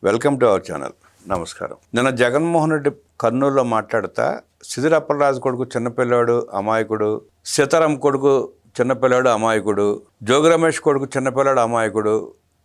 Welcome to our channel. నమస్కారం. నిన్న జగన్మోహన్ రెడ్డి కర్నూలులో మాట్లాడుతా సిదిరప్పలరాజు కొడుకు చిన్నపిల్లాడు అమాయకుడు, సీతారాం కొడుకు చిన్నపిల్లాడు అమాయకుడు, జోగి రమేష్ కొడుకు చిన్నపిల్లాడు అమాయకుడు,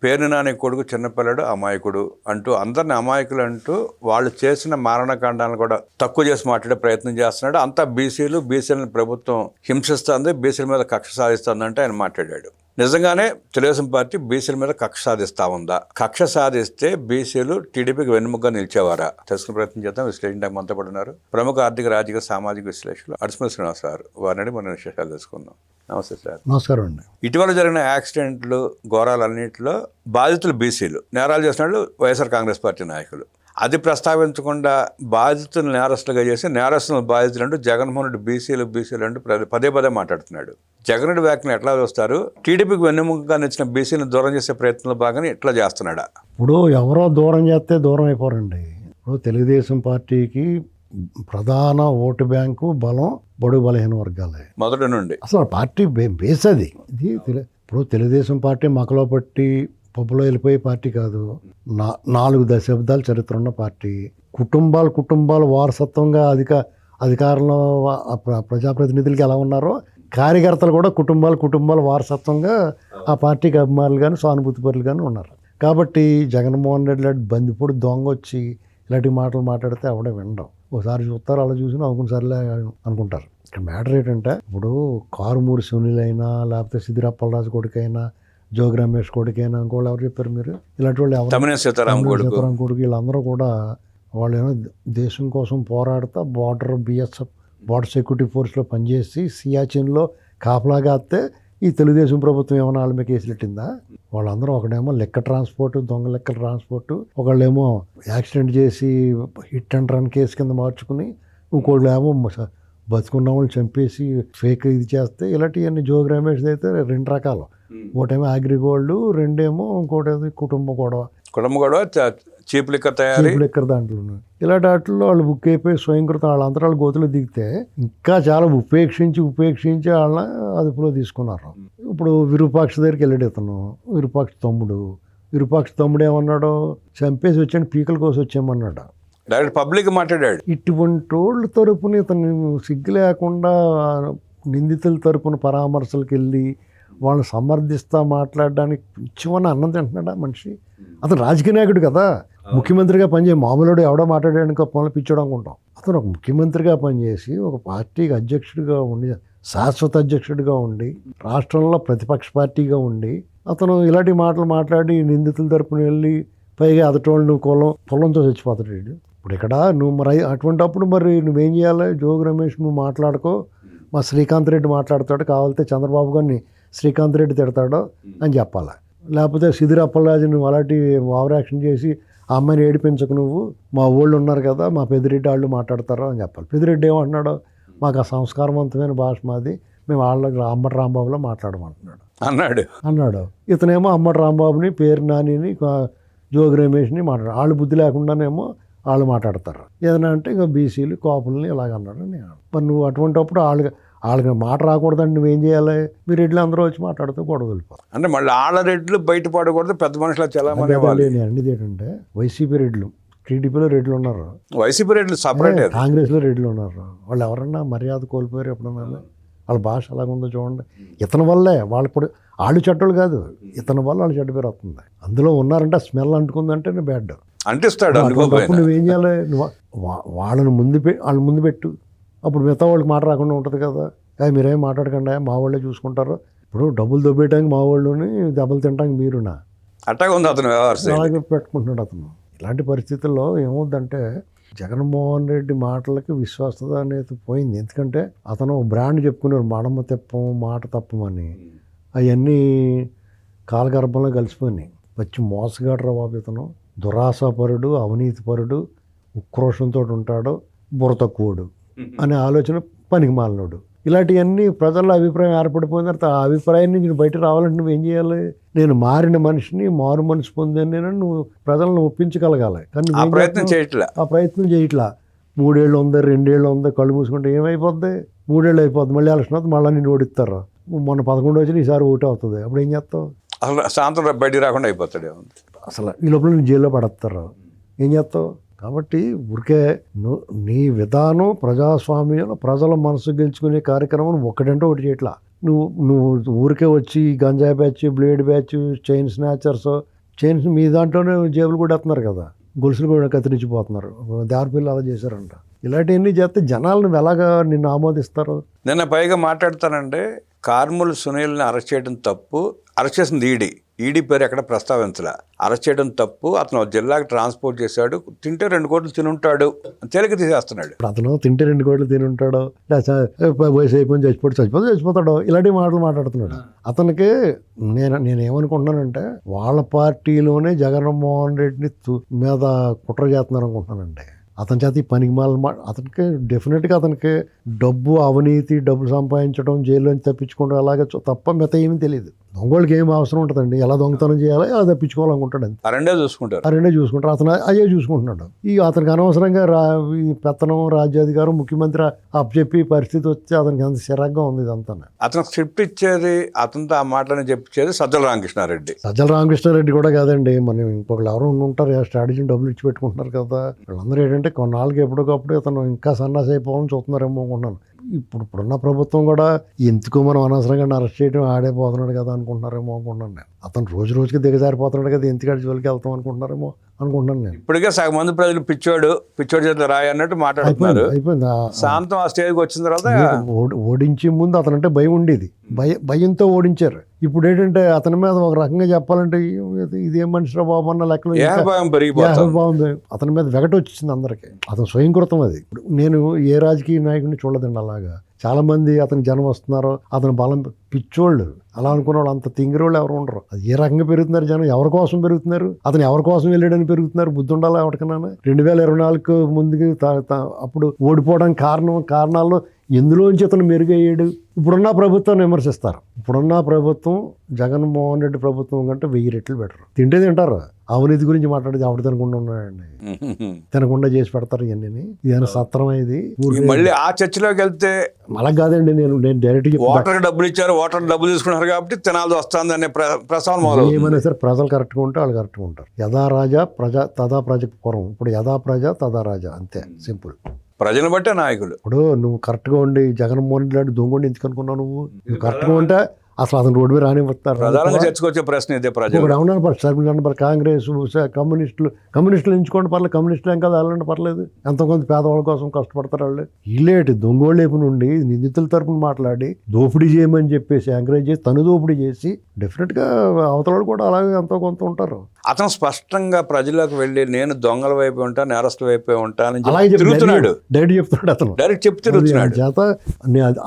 పేరు నాని కొడుకు చిన్నపిల్లాడు అమాయకుడు అంటూ అందరిని అమాయకులు అంటూ వాళ్ళు చేసిన మారణకాండాలను కూడా తక్కువ చేసి మాట్లాడే ప్రయత్నం చేస్తున్నాడు. అంతా బీసీలను ప్రభుత్వం హింసిస్తుంది, బీసీల మీద కక్ష సాధిస్తుందంటే ఆయన మాట్లాడాడు. నిజంగానే తెలుగుదేశం పార్టీ బీసీల మీద కక్ష సాధిస్తా ఉందా? కక్ష సాధిస్తే బీసీలు టీడీపీకి వెన్నుముగ్గా నిలిచేవారా? తెలుసుకునే ప్రయత్నం చేద్దాం. విశ్లేషణ మనతో పాటు ఉన్నారు ప్రముఖ ఆర్థిక, రాజకీయ, సామాజిక విశ్లేషకులు అడిసిమల్ శ్రీనివాస్ గారు. వారిని మన విశేషాలు తెలుసుకుందాం. నమస్తే సార్. నమస్కారం అండి. ఇటీవల జరిగిన యాక్సిడెంట్లు, ఘోరాలన్నింటిలో బాధితులు బీసీలు, నేరాలు చేసిన వాళ్ళు వైఎస్ఆర్ కాంగ్రెస్ పార్టీ నాయకులు. అది ప్రస్తావించకుండా బాధితులు నేరస్తులుగా చేసి నేరస్తులను బాధితులు అంటూ జగన్మోహన్ రెడ్డి బీసీలు అంటూ పదే మాట్లాడుతున్నాడు. జగన్ రెడ్డి వ్యాఖ్యలు ఎట్లా చూస్తారు? టీడీపీకి వెన్నెముకగా నిచ్చిన బీసీలను దూరం చేసే ప్రయత్నంలో భాగంగా ఎట్లా చేస్తున్నాడా? ఇప్పుడు ఎవరో దూరం చేస్తే దూరం అయిపోరండి. ఇప్పుడు తెలుగుదేశం పార్టీకి ప్రధాన ఓటు బ్యాంకు బలం బడుగు బలహీన వర్గాలే మొదటి నుండి. అసలు పార్టీ బేస్ అది. ఇప్పుడు తెలుగుదేశం పార్టీ మకలో పట్టి పప్పులో వెళ్ళిపోయే పార్టీ కాదు. 4 దశాబ్దాల చరిత్ర ఉన్న పార్టీ. కుటుంబాలు వారసత్వంగా అధికారంలో ప్రజాప్రతినిధులకి ఎలా ఉన్నారో కార్యకర్తలు కూడా కుటుంబాలు వారసత్వంగా ఆ పార్టీకి అభిమానులు కానీ సానుభూతి పరులు కానీ ఉన్నారు. కాబట్టి జగన్మోహన్ రెడ్డి లాంటి బందిపూడి దొంగ వచ్చి ఇలాంటి మాటలు మాట్లాడితే ఎవడే వినడం. ఒకసారి చూస్తారు, అలా చూసినా అవును సర్లే అనుకుంటారు. ఇక్కడ మ్యాటర్ ఏంటంటే, ఇప్పుడు కారుమూరి సునీల్ అయినా లేకపోతే సిదిరప్పలరాజు కొడుకైనా జోగి రమేష్ కొడుకైనా ఇంకోళ్ళు ఎవరు చెప్పారు మీరు? ఇలాంటి వాళ్ళు సీతారాం కొడుకు వీళ్ళందరూ కూడా వాళ్ళు ఏమో దేశం కోసం పోరాడుతా BSF బార్డర్ సెక్యూరిటీ ఫోర్స్లో పనిచేసి సియాచిన్లో కాపలాగా వస్తే ఈ తెలుగుదేశం ప్రభుత్వం ఏమైనా వాళ్ళ మీద కేసులు పెట్టిందా? వాళ్ళందరూ ఒకడేమో దొంగ లెక్కల ట్రాన్స్పోర్టు, ఒకళ్ళేమో యాక్సిడెంట్ చేసి హిట్ అండ్ రన్ కేసు కింద మార్చుకుని, ఇంకోళ్ళు ఏమో బతుకున్న వాళ్ళు చంపేసి ఫేక్ ఇది చేస్తే ఇలాంటివన్నీ. జోగి రమేష్ అయితే 2 రకాలు. ఒకటేమో అగ్రిగోల్డ్, రెండేమో ఇంకోటి కుటుంబ గొడవ చీప్ లిక్కర్ దాంట్లో. ఇలాంటి వాటిల్లో వాళ్ళు బుక్ అయిపోయి స్వయంకృతం వాళ్ళంతా వాళ్ళు గోతులు దిగితే ఇంకా చాలా ఉపేక్షించి వాళ్ళని అదుపులో తీసుకున్నారు. ఇప్పుడు విరూపాక్ష దగ్గరికి వెళ్ళాడు ఇతను, విరూపాక్ష తమ్ముడు ఏమన్నాడు? చంపేసి వచ్చాను, పీకల కోసం వచ్చామన్నాడు. డైరెక్ట్ పబ్లిక్ మాట్లాడాడు. ఇటువంటి వాళ్ళ తరపున ఇతను సిగ్గు లేకుండా నిందితుల తరపున పరామర్శలకు వెళ్ళి వాళ్ళని సమర్థిస్తా మాట్లాడడానికి పిచ్చివన్న అన్నం తింటున్నాడా మనిషి? అతను రాజకీయ నాయకుడు కదా, ముఖ్యమంత్రిగా పనిచేయ మామూలుడు ఎవడో మాట్లాడడానికి పనులు పిచ్చడం అనుకుంటాం. అతను ఒక ముఖ్యమంత్రిగా పనిచేసి ఒక పార్టీకి అధ్యక్షుడిగా ఉండి, శాశ్వత అధ్యక్షుడిగా ఉండి, రాష్ట్రంలో ప్రతిపక్ష పార్టీగా ఉండి అతను ఇలాంటి మాటలు మాట్లాడి నిందితుల తరపున వెళ్ళి పైగా అదటోళ్ళు నువ్వు పొలంతో చచ్చిపోతాడు. ఇప్పుడు ఇక్కడ నువ్వు మరి అటువంటిప్పుడు మరి నువ్వేం చేయాలి? జోగి రమేష్ నువ్వు మాట్లాడుకో, మా శ్రీకాంత్ రెడ్డి మాట్లాడతాడు, కావాలంటే చంద్రబాబు గారిని శ్రీకాంత్ రెడ్డి తిడతాడో అని చెప్పాలి. లేకపోతే సిదిరప్పలరాజు నువ్వు అలాంటి ఓవర్ యాక్షన్ చేసి ఆ అమ్మాయిని ఏడిపించకు, నువ్వు మా ఊళ్ళు ఉన్నారు కదా, మా పెద్దిరెడ్డి వాళ్ళు మాట్లాడతారో అని చెప్పాలి. పెద్దిరెడ్డి ఏమంటున్నాడు? మాకు ఆ సంస్కారవంతమైన భాష మాది, మేము వాళ్ళకి అమ్మటి రాంబాబులో మాట్లాడమంటున్నాడు అన్నాడు. ఇతనేమో అమ్మటి రాంబాబుని, పేరు నానిని, జోగి రమేష్ని మాట్లాడు. వాళ్ళు బుద్ధి లేకుండానేమో వాళ్ళు మాట్లాడతారు. ఏదైనా అంటే ఇంకా బీసీలు కాపుల్ని ఇలాగన్నాడు. మరి నువ్వు అటువంటిప్పుడు వాళ్ళకి మాట రాకూడదని నువ్వేం చేయాలి? మీ రెడ్లు అందరూ వచ్చి మాట్లాడుతూ గొడవ వెళ్ళిపోతారు. అంటే మళ్ళీ వాళ్ళ రెడ్లు బయటపడకూడదు, పెద్ద మనుషులు చాలా మంది. అన్నిది ఏంటంటే వైసీపీ రెడ్లు, టీడీపీలో రెడ్లు ఉన్నారు, వైసీపీ రెడ్లు సపరేట్, కాంగ్రెస్లో రెడ్లు ఉన్నారు. వాళ్ళు ఎవరన్నా మర్యాద కోల్పోయారు ఎప్పుడన్నా? వాళ్ళ భాష అలాగుందో చూడండి. ఇతని వల్లే వాళ్ళు చెడ్డలు కాదు, ఇతని వల్ల వాళ్ళు చెడ్డ పేరు వస్తుంది. అందులో ఉన్నారంటే స్మెల్ అంటుకుందంటే బ్యాడ్ అంటిస్తాడు. నువ్వేం చేయాలి? వాళ్ళ ముందు పెట్టు, అప్పుడు మిగతా వాళ్ళకి మాట రాకుండా ఉంటుంది కదా. మీరేం మాట్లాడకుండా మా వాళ్ళే చూసుకుంటారు. ఇప్పుడు డబ్బులు దొబ్బేయడానికి మా వాళ్ళని, దెబ్బలు తినడానికి మీరునా? అట్టాగా ఉంది అతను, అలాగే పెట్టుకుంటున్నాడు అతను. ఇలాంటి పరిస్థితుల్లో ఏమవుద్దంటే జగన్మోహన్ రెడ్డి మాటలకి విశ్వాసత అనేది పోయింది. ఎందుకంటే అతను బ్రాండ్ చెప్పుకునేవారు, మడమ తెప్పం మాట తప్పమని. అవన్నీ కాలగర్భంలో కలిసిపోయినాయి. వచ్చి మోసగాడు బాబు ఇతను, దురాశాపరుడు, అవినీతిపరుడు, ఉక్రోషంతో ఉంటాడు, బుర్ర తక్కువడు అనే ఆలోచన పనికి మాలినోడు. ఇలాంటివన్నీ ప్రజల్లో అభిప్రాయం ఏర్పడిపోయిన తర్వాత ఆ అభిప్రాయం నుంచి బయట రావాలంటే నువ్వేం చేయాలి? నేను మారిన మనిషిని, మారు మనసు పొందాను నేను, నువ్వు ప్రజలను ఒప్పించగలగాలి. కానీ ఆ ప్రయత్నం చేయట్లా. 3 ఏళ్ళు ఉంది, 2 ఏళ్ళు ఉంది, కళ్ళు మూసుకుంటే ఏమైపోద్ది? 3 ఏళ్ళు అయిపోద్ది, మళ్ళీ ఎలక్షన్ అవుతుంది, మళ్ళీ నిన్ను ఓడిస్తారు. మొన్న 11 వచ్చిన ఈసారి ఓటు అవుతుంది, అప్పుడు ఏం చేస్తావు? సాయంత్రం బయటికి రాకుండా అయిపోతాడు. అసలు ఈ లోపల నేను జైల్లో పడేస్తారు, ఏం చేస్తావు? కాబట్టి ఊరికే నీ విధానం ప్రజాస్వామ్యంలో ప్రజల మనసు గెలుచుకునే కార్యక్రమం ఒకటంటే ఒకటి చేయట్లా. నువ్వు ఊరికే వచ్చి గంజాయి batch, blade batch, chain snatchers, chains మీ దాంట్లోనే జేబులు కూడా వేస్తున్నారు కదా, గొలుసులు కూడా కత్తిరించిపోతున్నారు, దారిపిల్లలు అలా చేశారంట. ఇలాంటివన్నీ చేస్తే జనాలను ఎలాగా నిన్ను ఆమోదిస్తారు? నిన్న పైగా మాట్లాడతానంటే కార్ముల్ సునీల్ని అరెస్ట్ చేయడం తప్పు, అరెస్ట్ చేసింది ఈడీ పేరు ఎక్కడ ప్రస్తావించలే, అరెస్ట్ చేయడం తప్పు, అతను జిల్లాకి ట్రాన్స్పోర్ట్ చేశాడు, తింటే 2 కోట్లు తినుంటాడు, తేలిక తీసేస్తున్నాడు. ఇప్పుడు అతను తింటే 2 కోట్లు తిని ఉంటాడు, వయసు అయిపోయి చచ్చిపోతాడు, ఇలాంటి మాటలు మాట్లాడుతున్నాడు. అతనికి నేనేమనుకుంటున్నానంటే వాళ్ళ పార్టీలోనే జగన్మోహన్ రెడ్డిని మీద కుట్ర చేస్తున్నారు అనుకుంటున్నానండి. అతని చేత ఈ పనికి అతనికి డెఫినెట్గా అతనికి డబ్బు, అవినీతి, డబ్బులు సంపాదించడం, జైల్లోంచి తప్పించుకోవడం అలాగే తప్ప మిగతా ఏమీ తెలియదు. దొంగోళ్ళకి ఏం అవసరం ఉంటుందండి, ఎలా దొంగతనం చేయాలి, ఎలా తప్పించుకోవాలనుకుంటాడు అంతే. ఆ రెండే చూసుకుంటారు. అతను అయ్యే చూసుకుంటున్నాడు. అతనికి అనవసరంగా ఈ పెత్తనం, రాజ్యాధికారం, ముఖ్యమంత్రి అప్పచెప్పి పరిస్థితి వచ్చి అతనికి అంత చిరాగ్గా ఉంది ఇదంతా. అతను స్క్రిప్ట్ ఇచ్చేది, అతనితో ఆ మాటలని చెప్పించేది సజ్జల రామకృష్ణారెడ్డి కూడా కాదండి, మనం ఇంకొకళ్ళు ఎవరు ఉంటారు స్ట్రాటజీని డబ్బులు ఇచ్చి పెట్టుకుంటున్నారు కదా. వీళ్ళందరూ ఏంటంటే కొన్నాళ్ళకి ఎప్పటికప్పుడు అతను ఇంకా సన్నాసి అయిపోవాలని చూస్తున్నారేమో అనుకుంటున్నాను. ఇప్పుడున్న ప్రభుత్వం కూడా ఎందుకు మనం అనవసరంగా అరెస్ట్ చేయడం, ఆడైపోతున్నాడు కదా అనుకుంటున్నారేమో అనుకుంటున్నాను నేను. అతను రోజు రోజుకి దిగజారిపోతున్నాడు కదా, ఎందుకంటే జోలికి వెళ్తాం అనుకుంటున్నారేమో అనుకుంటున్నాను నేను. ఇప్పటికే సగం మంది ప్రజలు పిచ్చోడు చేత రాయి అన్నట్టు మాట్లాడుతున్నారు. అయిపోయింది. శాంతం ఆ స్టేజ్కి వచ్చిన తర్వాత ఓడించే ముందు అతనంటే భయం ఉండేది, భయంతో ఓడించారు. ఇప్పుడు ఏంటంటే అతని మీద ఒక రకంగా చెప్పాలంటే ఇదేం మనిషిరా బాబు అన్న లెక్కలో బాగుంది. అతని మీద వెగట వచ్చింది అందరికి. అతను స్వయంకృతం అది. నేను ఏ రాజకీయ నాయకుడిని చూడదండి అలాగా. చాలా మంది అతని జనం వస్తున్నారు, అతని బలం పిచ్చోళ్ళు అలా అనుకున్న వాళ్ళు, అంత తింగిరోళ్ళు ఎవరు ఉండరు. అది ఏ రకంగా పెరుగుతున్నారు జనం, ఎవరి కోసం పెరుగుతున్నారు, అతను ఎవరి కోసం వెళ్ళాడని పెరుగుతున్నారు. బుద్ధి ఉండాలి ఎవరికైనా. 2024 ముందుకి అప్పుడు ఓడిపోవడానికి కారణాల్లో ఎందులోంచి అతను మెరుగయ్యాడు. ఇప్పుడున్న ప్రభుత్వాన్ని విమర్శిస్తారు. ఇప్పుడున్న ప్రభుత్వం జగన్మోహన్ రెడ్డి ప్రభుత్వం కంటే 1000 రెట్లు బెటర్. తింటే తింటారు. అవినీతి గురించి మాట్లాడేది ఆవిడ తినకుండా ఉన్నాడండి, తినకుండా చేసి పెడతారు ఇవన్నీ. ఇదైనా సత్రం ఇది. మళ్ళీ ఆ చర్చలోకి వెళ్తే అలా కాదండి, నేను డైరెక్ట్ ఓటర్ డబ్బులు ఇచ్చారు, ఓటర్ డబ్బులు తీసుకున్నారు కాబట్టి తినాల్సి వస్తుంది అనే ప్రస్తావన. ఏమైనా సరే ప్రజలు కరెక్ట్గా ఉంటే వాళ్ళు కరెక్ట్గా ఉంటారు. యథా రాజా ప్రజా తదా ప్రజకు పూర్వం. ఇప్పుడు యథా ప్రజా తదా రాజా, అంతే సింపుల్. ప్రజలు బట్టే నాయకులు. ఇప్పుడు నువ్వు కరెక్ట్గా ఉండి జగన్మోహన్ రెడ్డి లాంటి దొంగ ఎందుకు అనుకున్నావు? నువ్వు కరెక్ట్గా ఉంటే అసలు అతను రోడ్డు మీద రానివ్వతారు. ప్రధానంగా చర్చకొచ్చే ప్రశ్న ఇదే. ప్రజలు కాంగ్రెస్, కమ్యూనిస్టులు ఎంచుకోండి పర్లేదు, కమ్యూనిస్టులు ఏం కదా వాళ్ళంటే పర్లేదు, ఎంతోకొంత పేదవాళ్ళ కోసం కష్టపడతారు వాళ్ళు. ఇల్లేటి దొంగోళ్ళ వైపు నుండి నిందితుల తరపున మాట్లాడి దోపిడీ చేయమని చెప్పేసి ఎంకరేజ్ చేసి తను దోపిడీ చేసి డెఫినెట్గా అవతల వాళ్ళు కూడా అలాగే ఎంతో కొంత ఉంటారు. అతను స్పష్టంగా ప్రజలకు వెళ్ళి నేను దొంగల వైపు ఉంటా, నేరస్తుల వైపు ఉంటానని తిరుగుతున్నాడు. డైరెక్ట్ చెప్తున్నాడు అతను, డైరెక్ట్ చెప్తే తిరుగుతున్నాడు. చేత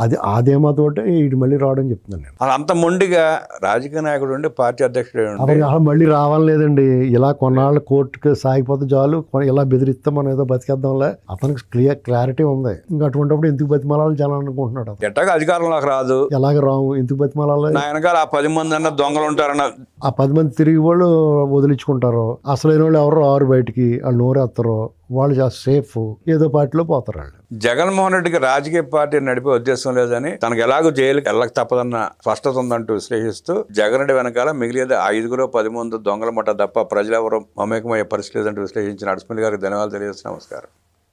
అది ఆదేమాతోటే ఇటు మళ్ళీ రావడం చెప్తున్నాను నేను. అంత మొండిగా రాజకీయ నాయకుడు ఉండి పార్టీ అధ్యక్షుడు మళ్ళీ రావాలి లేదండి. ఇలా కొన్నాళ్ళు కోర్టుకి సాగిపోతే చాలు, ఇలా బెదిరిస్తే మనం ఏదో బతికేద్దాంలే. అతనికి క్లారిటీ ఉంది. ఇంకా అటువంటిప్పుడు ఎందుకు బతిమాలాలి జనం అనుకుంటున్నాడు. ఎట్టాగా అధికారంలోకి రాదు, ఎలాగ రావు, ఎందుకు బతిమాలాలి? నా వెనకాల ఆ 10 మంది అన్న దొంగలు ఉంటారన్న, ఆ 10 మంది తిరిగి వాళ్ళు వదిలించుకుంటారు. అసలైన వాళ్ళు ఎవరు రారు బయటికి, వాళ్ళు నోరేస్తారు, వాళ్ళు చాలా సేఫ్, ఏదో పార్టీలో పోతారు వాళ్ళు. జగన్మోహన్ రెడ్డికి రాజకీయ పార్టీ నడిపే ఉద్దేశం లేదని, తనకు ఎలాగో జైలుకి వెళ్ళక తప్పదన్న స్పష్టత ఉందంటూ విశ్లేషిస్తూ, జగన్ రెడ్డి వెనకాల మిగిలిన 5 10 మంది దొంగల మట తప్ప ప్రజలు ఎవరు మమేకమయ్యే పరిస్థితి లేదంటూ విశ్లేషించిన అడుసుమల్లి గారికి ధన్యవాదాలు తెలియజేస్తున్నాను. నమస్కారం.